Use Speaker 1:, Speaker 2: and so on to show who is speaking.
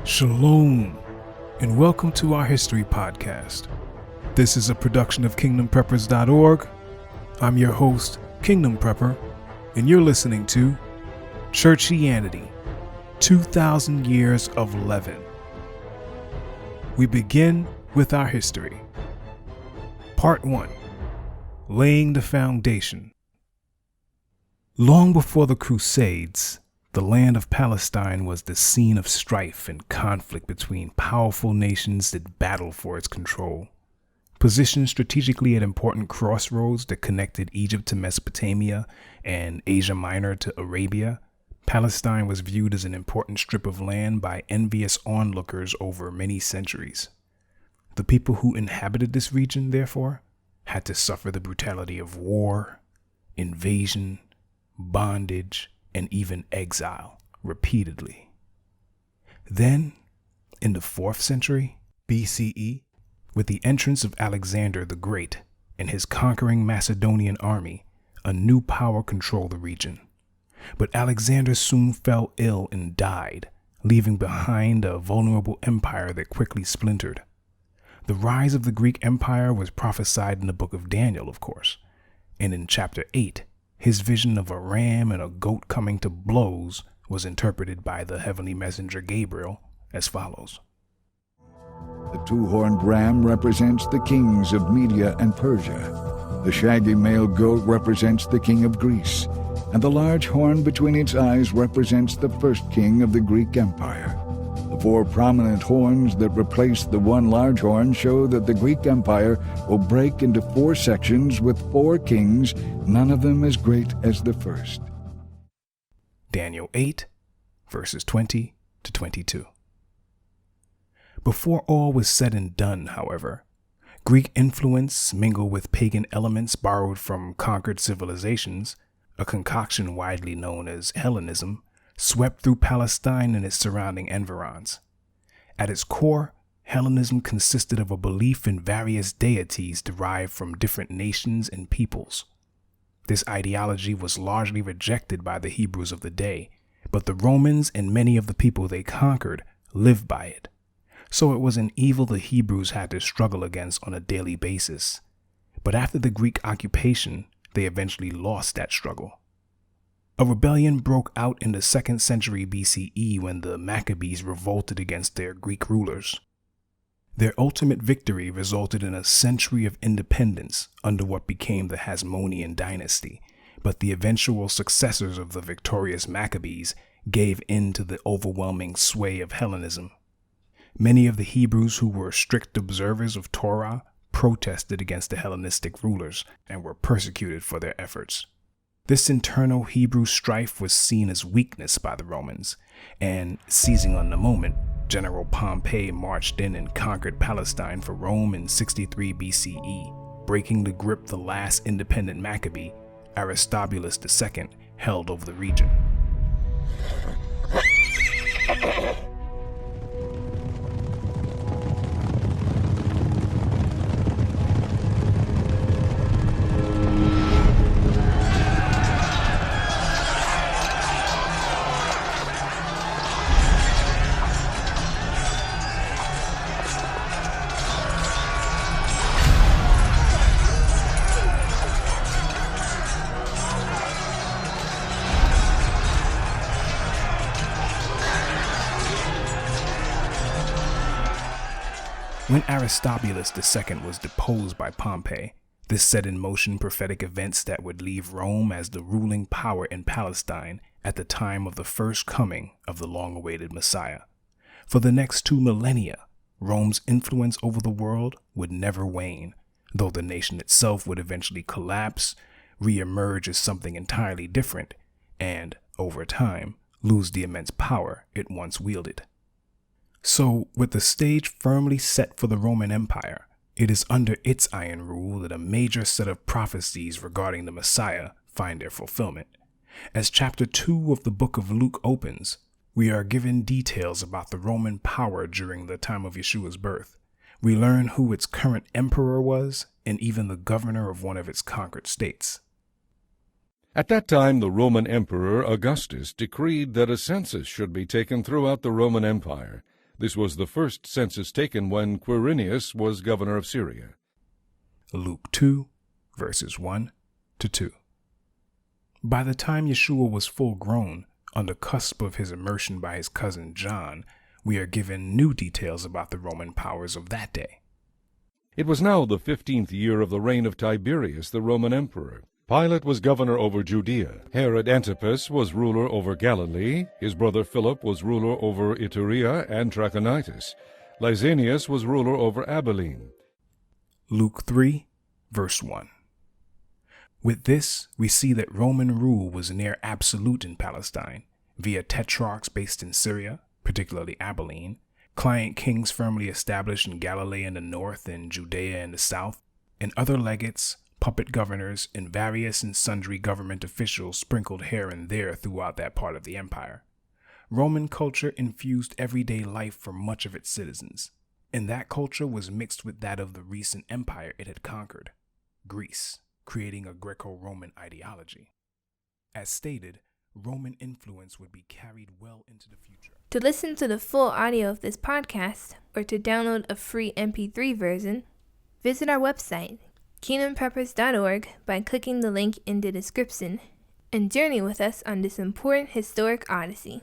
Speaker 1: Shalom, and welcome to our History Podcast. This is a production of KingdomPreppers.org. I'm your host, Kingdom Prepper, and you're listening to Churchianity, 2,000 Years of Leaven. We begin with our history. Part 1. Laying the Foundation. Long before the Crusades, the land of Palestine was the scene of strife and conflict between powerful nations that battled for its control. Positioned strategically at important crossroads that connected Egypt to Mesopotamia and Asia Minor to Arabia, Palestine was viewed as an important strip of land by envious onlookers over many centuries. The people who inhabited this region, therefore, had to suffer the brutality of war, invasion, bondage, and even exile repeatedly. Then, in the 4th century BCE, with the entrance of Alexander the Great and his conquering Macedonian army, a new power controlled the region. But Alexander soon fell ill and died, leaving behind a vulnerable empire that quickly splintered. The rise of the Greek Empire was prophesied in the book of Daniel, of course, and in chapter 8, his vision of a ram and a goat coming to blows was interpreted by the heavenly messenger Gabriel as follows.
Speaker 2: The two-horned ram represents the kings of Media and Persia. The shaggy male goat represents the king of Greece, and the large horn between its eyes represents the first king of the Greek Empire. The 4 prominent horns that replace the one large horn show that the Greek Empire will break into 4 sections with 4 kings, none of them as great as the first.
Speaker 1: Daniel 8, verses 20 to 22. Before all was said and done, however, Greek influence mingled with pagan elements borrowed from conquered civilizations, a concoction widely known as Hellenism, swept through Palestine and its surrounding environs. At its core, Hellenism consisted of a belief in various deities derived from different nations and peoples. This ideology was largely rejected by the Hebrews of the day, but the Romans and many of the people they conquered lived by it. So it was an evil the Hebrews had to struggle against on a daily basis. But after the Greek occupation, they eventually lost that struggle. A rebellion broke out in the 2nd century BCE when the Maccabees revolted against their Greek rulers. Their ultimate victory resulted in a century of independence under what became the Hasmonean dynasty, but the eventual successors of the victorious Maccabees gave in to the overwhelming sway of Hellenism. Many of the Hebrews who were strict observers of Torah protested against the Hellenistic rulers and were persecuted for their efforts. This internal Hebrew strife was seen as weakness by the Romans, and seizing on the moment, General Pompey marched in and conquered Palestine for Rome in 63 BCE, breaking the grip the last independent Maccabee, Aristobulus II, held over the region. When Aristobulus II was deposed by Pompey, this set in motion prophetic events that would leave Rome as the ruling power in Palestine at the time of the first coming of the long-awaited Messiah. For the next 2 millennia, Rome's influence over the world would never wane, though the nation itself would eventually collapse, re-emerge as something entirely different, and, over time, lose the immense power it once wielded. So, with the stage firmly set for the Roman Empire, it is under its iron rule that a major set of prophecies regarding the Messiah find their fulfillment. As chapter 2 of the book of Luke opens, we are given details about the Roman power during the time of Yeshua's birth. We learn who its current emperor was and even the governor of one of its conquered states.
Speaker 3: At that time, the Roman Emperor Augustus decreed that a census should be taken throughout the Roman Empire. This was the first census taken when Quirinius was governor of Syria.
Speaker 1: Luke 2, verses 1 to 2. By the time Yeshua was full grown, on the cusp of his immersion by his cousin John, we are given new details about the Roman powers of that day.
Speaker 3: It was now the 15th year of the reign of Tiberius, the Roman emperor. Pilate was governor over Judea. Herod Antipas was ruler over Galilee. His brother Philip was ruler over Iturea and Trachonitis. Lysanias was ruler over Abilene.
Speaker 1: Luke 3, verse 1. With this, we see that Roman rule was near absolute in Palestine, via tetrarchs based in Syria, particularly Abilene, client kings firmly established in Galilee in the north and Judea in the south, and other legates, puppet governors, and various and sundry government officials sprinkled here and there throughout that part of the empire. Roman culture infused everyday life for much of its citizens, and that culture was mixed with that of the recent empire it had conquered, Greece, creating a Greco-Roman ideology. As stated, Roman influence would be carried well into the future.
Speaker 4: To listen to the full audio of this podcast, or to download a free MP3 version, visit our website, kingdompreppers.org, by clicking the link in the description, and journey with us on this important historic odyssey.